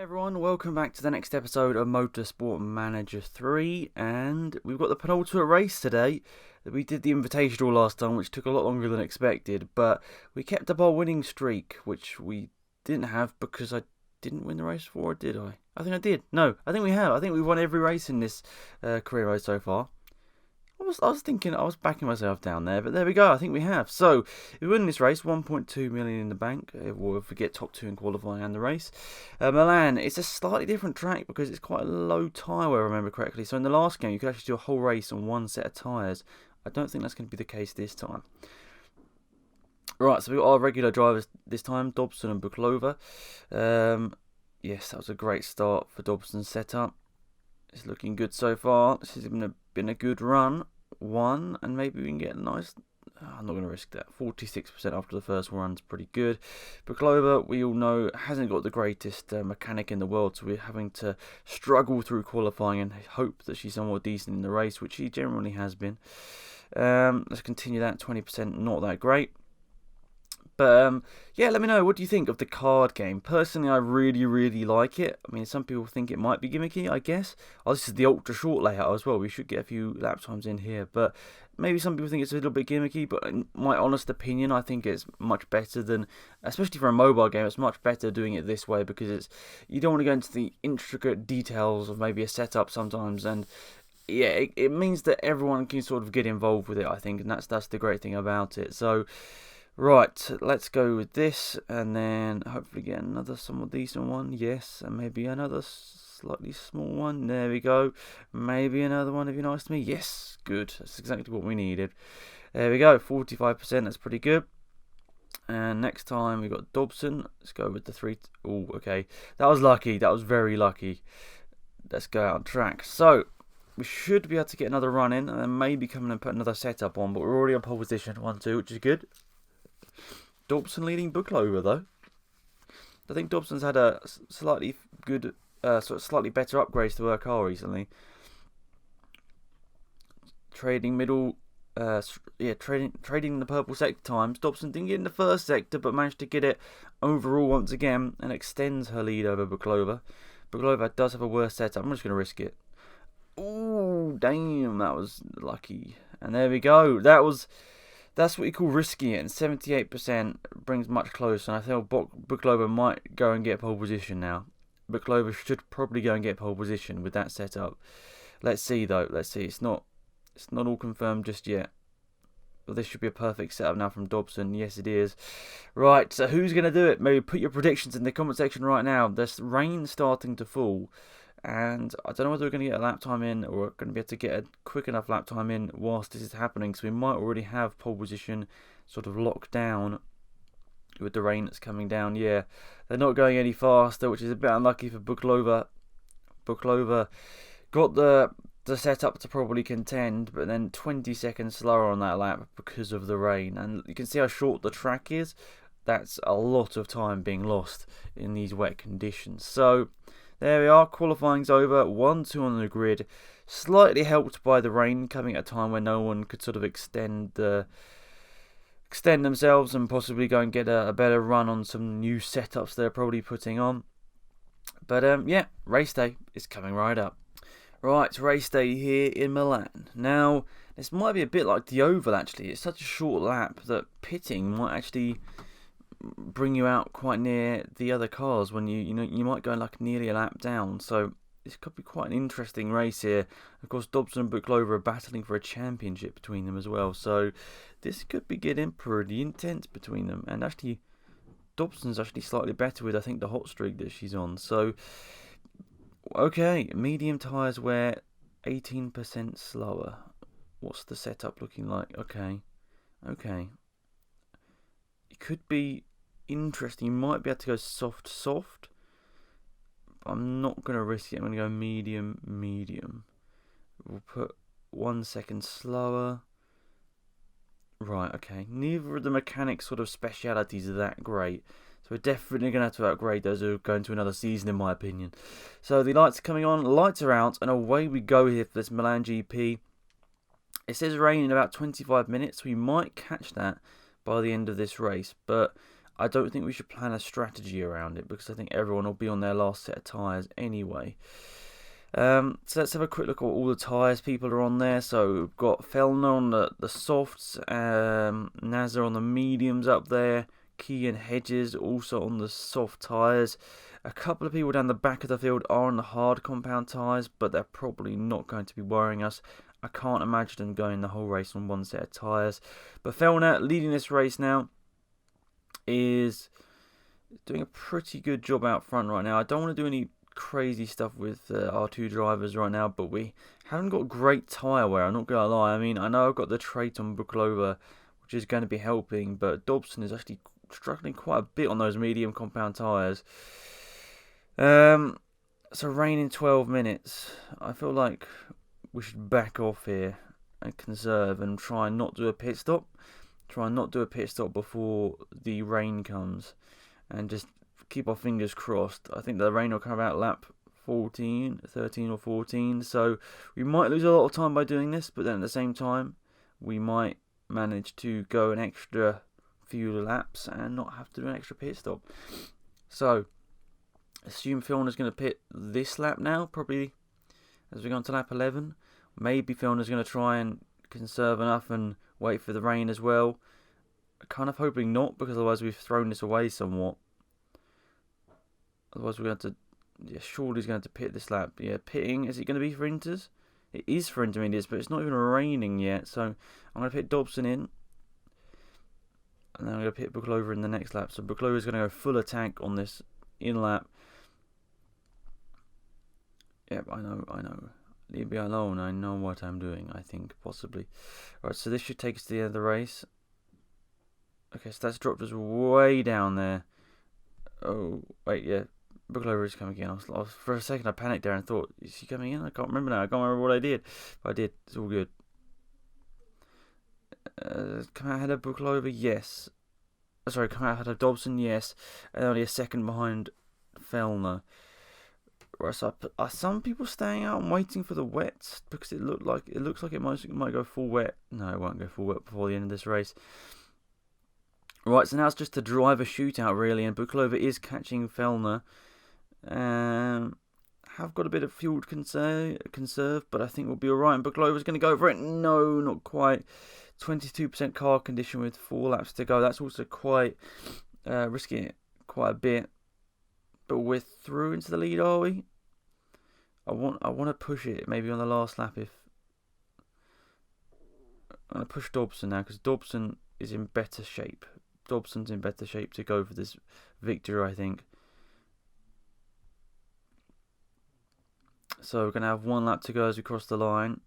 Everyone, welcome back to the next episode of Motorsport Manager 3, and we've got the penultimate race today. We did the Invitational last time, which took a lot longer than expected, but we kept up our winning streak, which we didn't have because I didn't win the race before, or did I? I think I did. No, I think we have. I think we've won every race in this career mode so far. I was thinking, I was backing myself down there, but there we go, I think we have. So, if we win this race, 1.2 million in the bank, if we get top 2 in qualifying and the race. Milan, it's a slightly different track because it's quite a low tyre, if I remember correctly. So in the last game, you could actually do a whole race on one set of tyres. I don't think that's going to be the case this time. Right, so we've got our regular drivers this time, Dobson and Buklova. Yes, that was a great start for Dobson's setup. It's looking good so far. This has been a good run. One, and maybe we can get a nice... I'm not going to risk that. 46% after the first run's pretty good. Buklova, we all know, hasn't got the greatest mechanic in the world, so we're having to struggle through qualifying and hope that she's somewhat decent in the race, which she generally has been. Let's continue that. 20%, not that great. But, yeah, let me know, what do you think of the card game? Personally, I really like it. I mean, some people think it might be gimmicky, I guess. Oh, this is the ultra short layout as well. We should get a few lap times in here. But maybe some people think it's a little bit gimmicky. But in my honest opinion, I think it's much better than, especially for a mobile game, it's much better doing it this way. Because you don't want to go into the intricate details of maybe a setup sometimes. And yeah, it means that everyone can sort of get involved with it, I think. And that's the great thing about it. So... right, let's go with this, and then hopefully get another somewhat decent one. Yes, and maybe another slightly small one. There we go. Maybe another one if you're nice to me. Yes, good. That's exactly what we needed. There we go, 45%. That's pretty good. And next time we got Dobson. Let's go with the 3. Oh, okay. That was lucky. That was very lucky. Let's go out on track. So, we should be able to get another run in, and then maybe come in and put another setup on. But we're already on pole position, 1-2, which is good. Dobson leading Buklova though. I think Dobson's had a slightly good, sort of slightly better upgrades to her car recently. Trading middle, trading the purple sector times. Dobson didn't get in the first sector, but managed to get it overall once again and extends her lead over Buklova. Buklova does have a worse setup. I'm just going to risk it. Oh, damn, that was lucky. And there we go. That's what you call risking it, and 78% brings much closer, and I think Buklova might go and get pole position now. Buklova should probably go and get pole position with that setup. Let's see, though. Let's see. It's not all confirmed just yet. Well, this should be a perfect setup now from Dobson. Yes, it is. Right, so who's going to do it? Maybe put your predictions in the comment section right now. There's rain starting to fall. And I don't know whether we're going to get a lap time in or we're going to be able to get a quick enough lap time in whilst this is happening. So we might already have pole position sort of locked down with the rain that's coming down. Yeah, they're not going any faster, which is a bit unlucky for Buklova. Buklova got the setup to probably contend, but then 20 seconds slower on that lap because of the rain. And you can see how short the track is. That's a lot of time being lost in these wet conditions. So... there we are, qualifying's over, 1-2 on the grid, slightly helped by the rain coming at a time when no one could sort of extend themselves and possibly go and get a better run on some new setups they're probably putting on. But yeah, race day is coming right up. Right, race day here in Milan. Now, this might be a bit like the oval actually, it's such a short lap that pitting might actually... bring you out quite near the other cars when you might go like nearly a lap down. So this could be quite an interesting race here. Of course, Dobson and Buklova are battling for a championship between them as well. So this could be getting pretty intense between them. And actually, Dobson's actually slightly better with I think the hot streak that she's on. So okay, medium tyres wear 18% slower. What's the setup looking like? Okay. It could be interesting. You might be able to go soft. But I'm not going to risk it. I'm going to go medium. We'll put 1 second slower. Right, okay. Neither of the mechanics sort of specialities are that great. So we're definitely going to have to upgrade those who are going to another season, in my opinion. So the lights are coming on, lights are out, and away we go here for this Milan GP. It says rain in about 25 minutes. We might catch that by the end of this race, but I don't think we should plan a strategy around it because I think everyone will be on their last set of tyres anyway. So let's have a quick look at all the tyres people are on there. So we've got Fellner on the softs, Nazar on the mediums up there, Key and Hedges also on the soft tyres. A couple of people down the back of the field are on the hard compound tyres, but they're probably not going to be worrying us. I can't imagine them going the whole race on one set of tyres. But Fellner, leading this race now, is doing a pretty good job out front right now. I don't want to do any crazy stuff with our two drivers right now, but we haven't got great tyre wear, I'm not going to lie. I mean, I know I've got the trait on Buklova, which is going to be helping, but Dobson is actually struggling quite a bit on those medium compound tyres. So rain in 12 minutes. I feel like we should back off here and conserve and try and not do a pit stop. Try and not do a pit stop before the rain comes and just keep our fingers crossed. I think the rain will come about lap 13 or 14. So we might lose a lot of time by doing this, but then at the same time, we might manage to go an extra few laps and not have to do an extra pit stop. So assume Filner's going to pit this lap now, probably as we go on to lap 11. Maybe Filner's going to try and conserve enough and wait for the rain as well. Kind of hoping not, because otherwise we've thrown this away somewhat. Otherwise we're going to... Yeah, surely he's going to pit this lap. Yeah, pitting. Is it going to be for Inters? It is for intermediates, but it's not even raining yet. So I'm going to pit Dobson in. And then I'm going to pit Buklova in the next lap. So Buklova is going to go full attack on this in lap. Yep, I know. Leave me alone. I know what I'm doing, I think, possibly. Alright, so this should take us to the end of the race. Okay, so that's dropped us way down there. Oh, wait, yeah. Buklova is coming in. For a second, I panicked there and thought, is he coming in? I can't remember now. I can't remember what I did. But I did. It's all good. Come out ahead of Buklova? Yes. Sorry, come out ahead of Dobson? Yes. And only a second behind Fellner. Right, so are some people staying out and waiting for the wets? Because it looks like it might go full wet. No, it won't go full wet before the end of this race. Right, so now it's just a driver shootout really, and Buklova is catching Fellner. Have got a bit of fuel to conserve, but I think we'll be alright. And Buklova's going to go for it. No, not quite. 22% car condition with 4 laps to go. That's also quite risking it quite a bit. But we're through into the lead, are we? I want to push it maybe on the last lap. If I'm going to push Dobson now, because Dobson is in better shape. Dobson's in better shape to go for this victory, I think. So we're going to have 1 lap to go as we cross the line.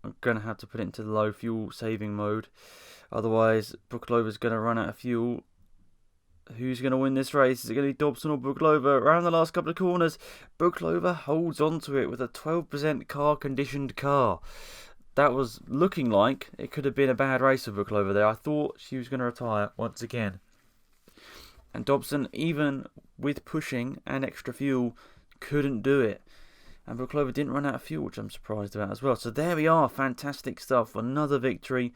I'm going to have to put it into the low fuel saving mode. Otherwise, Buklova's going to run out of fuel. Who's going to win this race? Is it going to be Dobson or Buklova? Around the last couple of corners, Buklova holds on to it with a 12% car-conditioned car. That was looking like it could have been a bad race for Buklova there. I thought she was going to retire once again. And Dobson, even with pushing and extra fuel, couldn't do it. And Buklova didn't run out of fuel, which I'm surprised about as well. So there we are. Fantastic stuff. Another victory.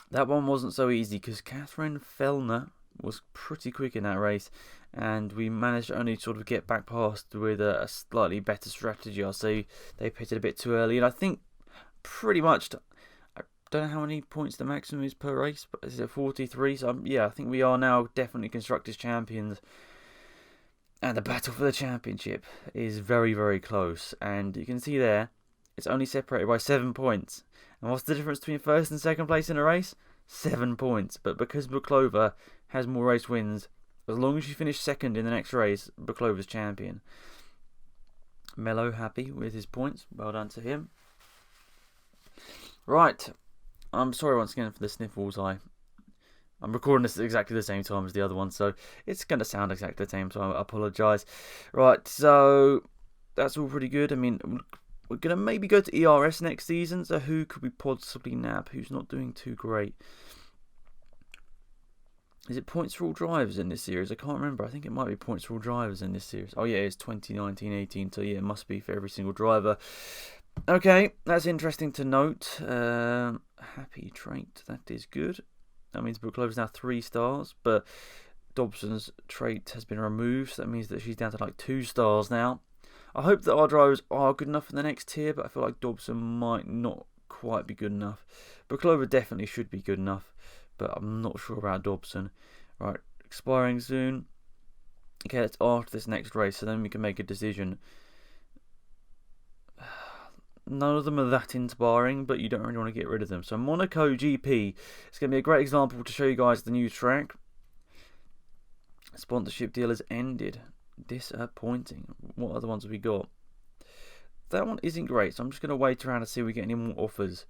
That one wasn't so easy because Catherine Fellner was pretty quick in that race, and we managed to only sort of get back past with a slightly better strategy. I'll say they pitted a bit too early, and I think pretty much, I don't know how many points the maximum is per race, but is it 43? So yeah, I think we are now definitely Constructors champions, and the battle for the championship is very, very close. And you can see there, it's only separated by 7 points. And what's the difference between first and second place in a race? 7 points. But because Buklova has more race wins, as long as you finish second in the next race, Buklova's champion. Mello happy with his points. Well done to him. Right. I'm sorry once again for the sniffles. I'm recording this at exactly the same time as the other one, so it's going to sound exactly the same, so I apologise. Right, so that's all pretty good. I mean, we're going to maybe go to ERS next season, so who could we possibly nab who's not doing too great? Is it points for all drivers in this series? I can't remember. I think it might be points for all drivers in this series. Oh yeah, it's 2019-18, so yeah, it must be for every single driver. Okay, that's interesting to note. Happy trait, that is good. That means Buklova's now 3 stars, but Dobson's trait has been removed, so that means that she's down to like 2 stars now. I hope that our drivers are good enough for the next tier, but I feel like Dobson might not quite be good enough. Buklova definitely should be good enough, but I'm not sure about Dobson. Right, expiring soon. Okay, that's after this next race, so then we can make a decision. None of them are that inspiring, but you don't really want to get rid of them. So Monaco GP is going to be a great example to show you guys the new track. Sponsorship deal has ended. Disappointing. What other ones have we got? That one isn't great, so I'm just going to wait around to see if we get any more offers.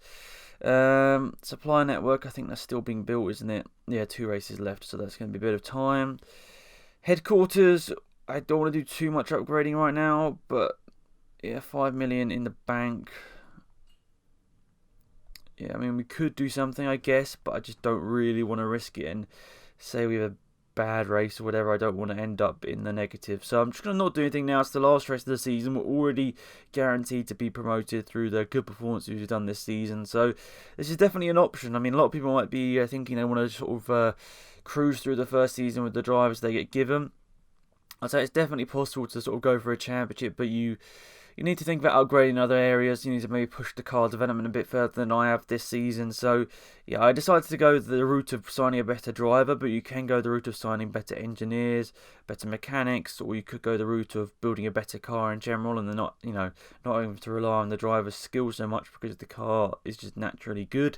Supply network, I think that's still being built, isn't it? Yeah, 2 races left, so that's going to be a bit of time. Headquarters, I don't want to do too much upgrading right now, but yeah, 5 million in the bank. Yeah, I mean, we could do something, I guess, but I just don't really want to risk it and say we have a bad race or whatever. I don't want to end up in the negative, so I'm just going to not do anything now. It's the last race of the season. We're already guaranteed to be promoted through the good performances we've done this season, so this is definitely an option. I mean, a lot of people might be thinking they want to sort of cruise through the first season with the drivers they get given. I'd say it's definitely possible to sort of go for a championship, but you need to think about upgrading other areas. You need to maybe push the car development a bit further than I have this season. So, yeah, I decided to go the route of signing a better driver, but you can go the route of signing better engineers, better mechanics, or you could go the route of building a better car in general, and then not having to rely on the driver's skills so much because the car is just naturally good.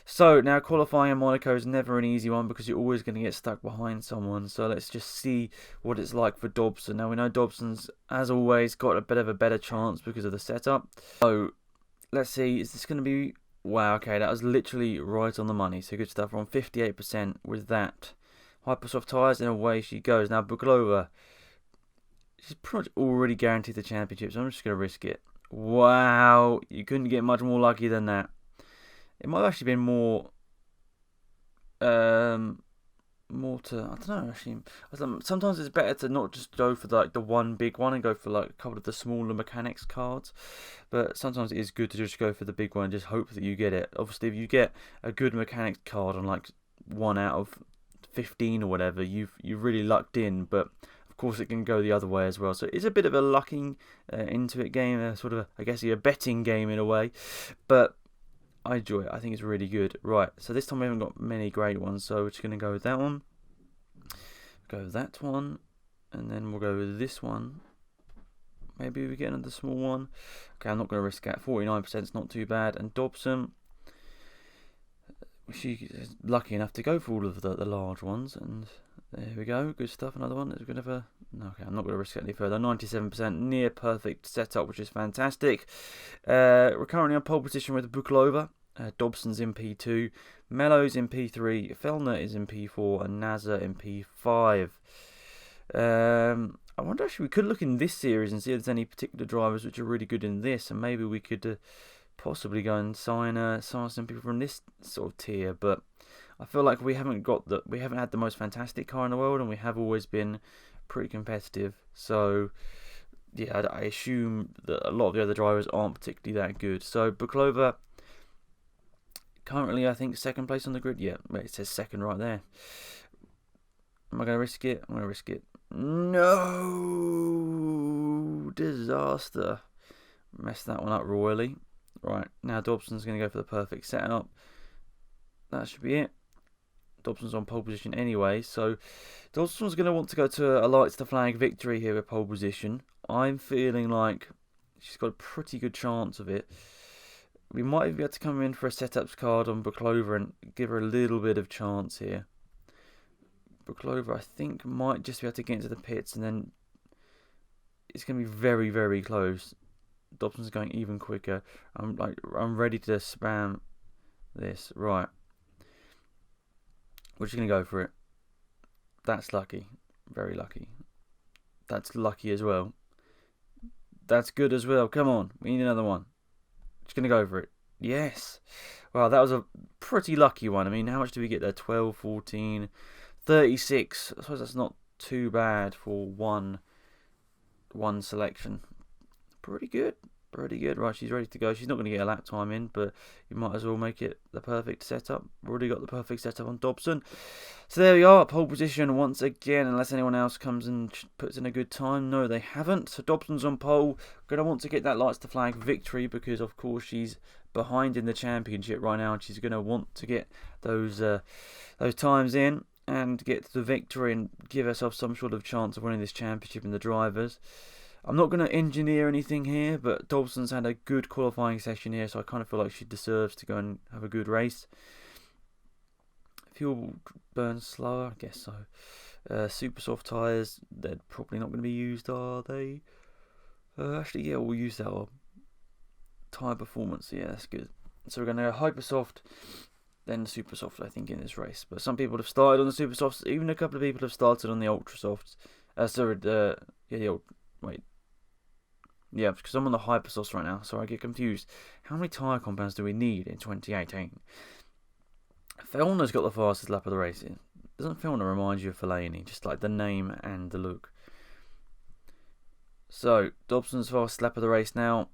So now qualifying in Monaco is never an easy one because you're always going to get stuck behind someone. So let's just see what it's like for Dobson. Now we know Dobson's, as always, got a bit of a better chance because of the setup. So let's see, is this going to be... Wow, okay, that was literally right on the money. So good stuff. We're on 58% with that. Hypersoft tyres, and away she goes. Now Buklova, she's pretty much already guaranteed the championship, so I'm just going to risk it. Wow, you couldn't get much more lucky than that. It might have actually been more to, I don't know, actually. Sometimes it's better to not just go for like the one big one and go for like a couple of the smaller mechanics cards. But sometimes it is good to just go for the big one and just hope that you get it. Obviously, if you get a good mechanics card on like 1 out of 15 or whatever, you've really lucked in. But of course, it can go the other way as well. So it's a bit of a lucking into it game, sort of, I guess, a betting game in a way. But I enjoy it. I think it's really good. Right, so this time we haven't got many great ones, so we're just going to go with that one. Go with that one. And then we'll go with this one. Maybe we get another small one. Okay, I'm not going to risk that. 49% is not too bad. And Dobson, she is lucky enough to go for all of the large ones. And there we go. Good stuff. Another one. Is going to have a... No, okay, I'm not going to risk it any further. 97%, near perfect setup, which is fantastic. We're currently on pole position with Buklova. Dobson's in P2, Mello's in P3, Fellner is in P4, and Nazar in P5. I wonder actually we could look in this series and see if there's any particular drivers which are really good in this, and maybe we could possibly go and sign some people from this sort of tier. But I feel like we haven't had the most fantastic car in the world, and we have always been pretty competitive. So yeah, I assume that a lot of the other drivers aren't particularly that good. So Buklova, currently I think 2nd place on the grid. Yeah, it says 2nd right there. Am I going to risk it? I'm going to risk it. No! Disaster. Messed that one up royally. Right, now Dobson's going to go for the perfect setup. That should be it. Dobson's on pole position anyway, so Dobson's going to want to go to a lights to flag victory here with pole position. I'm feeling like she's got a pretty good chance of it. We might be able to come in for a setups card on Buklova and give her a little bit of chance here. Buklova, I think, might just be able to get into the pits, and then it's going to be very, very close. Dobson's going even quicker. I'm ready to spam this. Right. We're just going to go for it. That's lucky. Very lucky. That's lucky as well. That's good as well. Come on. We need another one. Just going to go for it. Yes. Well, that was a pretty lucky one. I mean, how much do we get there? 12, 14, 36. I suppose that's not too bad for one selection. Pretty good. Pretty good. Right, she's ready to go. She's not going to get a lap time in, but you might as well make it the perfect setup. Already got the perfect setup on Dobson. So there we are, pole position once again, unless anyone else comes and puts in a good time. No, they haven't. So Dobson's on pole. Going to want to get that lights to flag victory because, of course, she's behind in the championship right now, and she's going to want to get those times in and get to the victory and give herself some sort of chance of winning this championship in the drivers. I'm not going to engineer anything here, but Dobson's had a good qualifying session here, so I kind of feel like she deserves to go and have a good race. Fuel burns slower, I guess so. Super soft tyres, they're probably not going to be used, are they? Actually, yeah, we'll use that. Tyre performance, yeah, that's good. So we're going to go hyper soft, then super soft, I think, in this race. But some people have started on the super softs, even a couple of people have started on the ultra softs. Yeah, because I'm on the hyper softs right now, so I get confused. How many tyre compounds do we need in 2018? Fellner's got the fastest lap of the race. Doesn't Fellner remind you of Fellaini? Just like the name and the look. So, Dobson's fastest lap of the race now.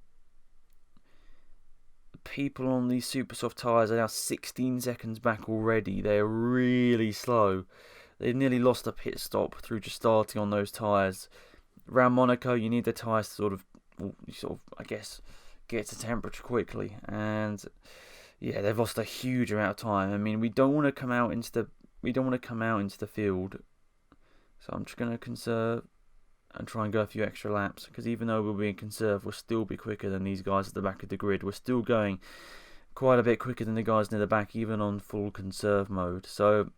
People on these super soft tyres are now 16 seconds back already. They're really slow. They've nearly lost a pit stop through just starting on those tyres. Around Monaco, you need the tyres to sort of, I guess, get to temperature quickly. And yeah, they've lost a huge amount of time. I mean, we don't want to come out into the field. So I'm just going to conserve and try and go a few extra laps, because even though we'll be in conserve, we'll still be quicker than these guys at the back of the grid. We're still going quite a bit quicker than the guys near the back, even on full conserve mode. So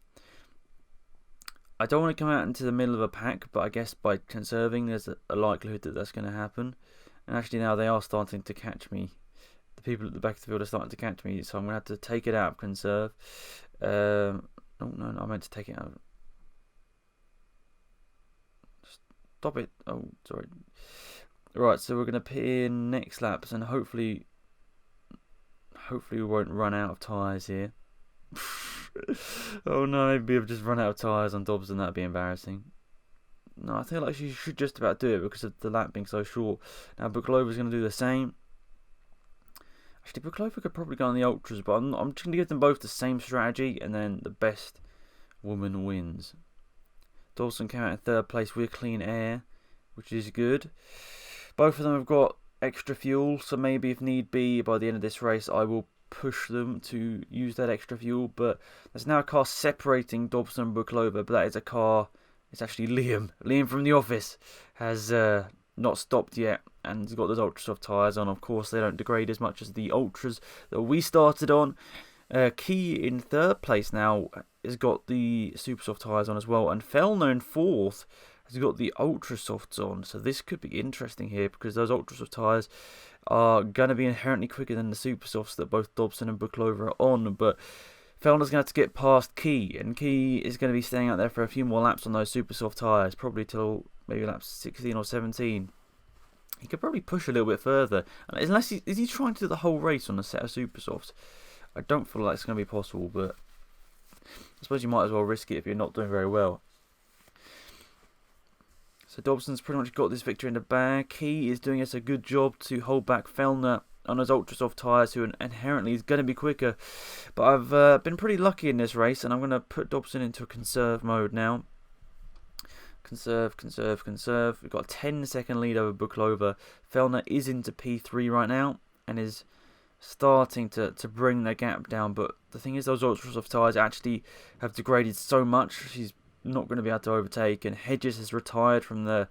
I don't want to come out into the middle of a pack, but I guess by conserving, there's a likelihood that that's going to happen. And actually now they are starting to catch me. The people at the back of the field are starting to catch me, so I'm going to have to take it out of conserve. No, I meant to take it out. Stop it. Oh, sorry. Right, so we're going to put in next laps, and hopefully we won't run out of tyres here. Oh no, maybe I've just run out of tyres on Dobson. That'd be embarrassing. No, I feel like she should just about do it because of the lap being so short. Now Buklova's going to do the same. Actually, Buklova could probably go on the ultras, but I'm just going to give them both the same strategy, and then the best woman wins. Dawson came out in third place with clean air, which is good. Both of them have got extra fuel, so maybe if need be, by the end of this race, I will push them to use that extra fuel. But there's now a car separating Dobson and Buklova, but that is a car. It's actually Liam. Liam from the office has not stopped yet, and he's got those ultra soft tyres on. Of course, they don't degrade as much as the ultras that we started on. Key in third place now has got the super soft tyres on as well, and Fellner in fourth has got the ultra softs on. So this could be interesting here, because those ultra soft tyres are going to be inherently quicker than the super softs that both Dobson and Buklova are on. But Fellner's going to have to get past Key, and Key is going to be staying out there for a few more laps on those super soft tyres, probably till maybe laps 16 or 17. He could probably push a little bit further, unless is he trying to do the whole race on a set of super softs? I don't feel like it's going to be possible, but I suppose you might as well risk it if you're not doing very well. So Dobson's pretty much got this victory in the bag. Key is doing us a good job to hold back Fellner on his ultra soft tyres, who inherently is going to be quicker. But I've been pretty lucky in this race, and I'm going to put Dobson into a conserve mode now. Conserve. We've got a 10-second lead over Buklova. Fellner is into P3 right now, and is starting to bring the gap down. But the thing is, those ultra soft tyres actually have degraded so much, she's not going to be able to overtake. And Hedges has retired from the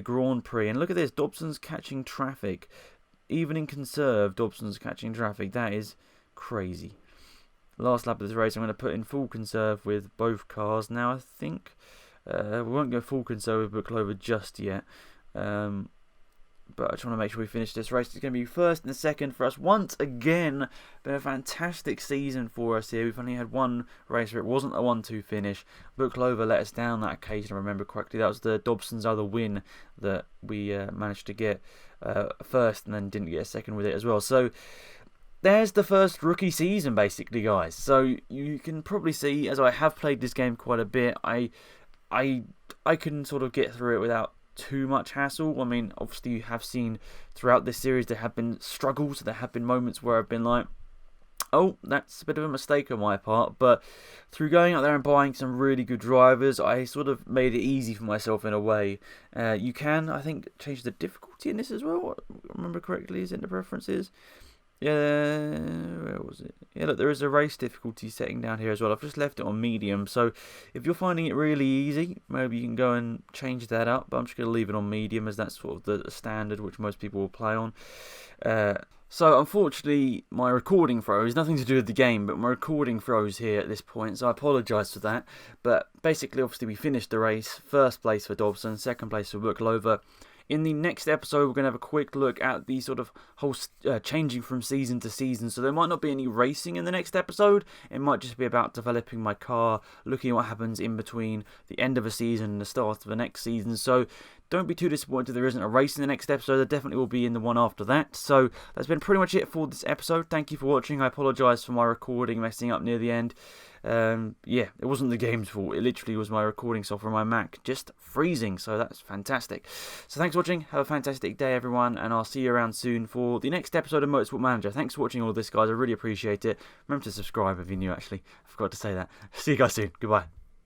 Grand Prix. And look at this, Dobson's catching traffic. Even in conserve, Dobson's catching traffic. That is crazy. Last lap of this race, I'm going to put in full conserve with both cars now, I think. We won't go full conserve with Buklova just yet. But I just want to make sure we finish this race. It's going to be first and second for us once again. Been a fantastic season for us here. We've only had one race where it wasn't a 1-2 finish. Buklova let us down that occasion, I remember correctly. That was the Dobson's other win that we managed to get first, and then didn't get a second with it as well. So there's the first rookie season, basically, guys. So you can probably see, as I have played this game quite a bit, I can sort of get through it without too much hassle. I mean, obviously you have seen throughout this series there have been struggles, there have been moments where I've been like, oh, that's a bit of a mistake on my part, but through going out there and buying some really good drivers, I sort of made it easy for myself in a way. You can, I think, change the difficulty in this as well. If I remember correctly, is it in the preferences? Yeah, where was it? Yeah, look, there is a race difficulty setting down here as well. I've just left it on medium, so if you're finding it really easy, maybe you can go and change that up, but I'm just going to leave it on medium as that's sort of the standard which most people will play on. So unfortunately my recording froze, nothing to do with the game, but my recording froze here at this point, so I apologise for that. But basically, obviously we finished the race, first place for Dobson, second place for Booklova. In the next episode, we're going to have a quick look at the sort of whole changing from season to season. So there might not be any racing in the next episode. It might just be about developing my car, looking at what happens in between the end of a season and the start of the next season. So don't be too disappointed if there isn't a race in the next episode. There definitely will be in the one after that. So that's been pretty much it for this episode. Thank you for watching. I apologise for my recording messing up near the end. Yeah, it wasn't the game's fault. It literally was my recording software on my Mac just freezing, so that's fantastic. So thanks for watching. Have a fantastic day, everyone, and I'll see you around soon for the next episode of Motorsport Manager. Thanks for watching all of this, guys. I really appreciate it. Remember to subscribe if you're new, actually. I forgot to say that. See you guys soon. Goodbye.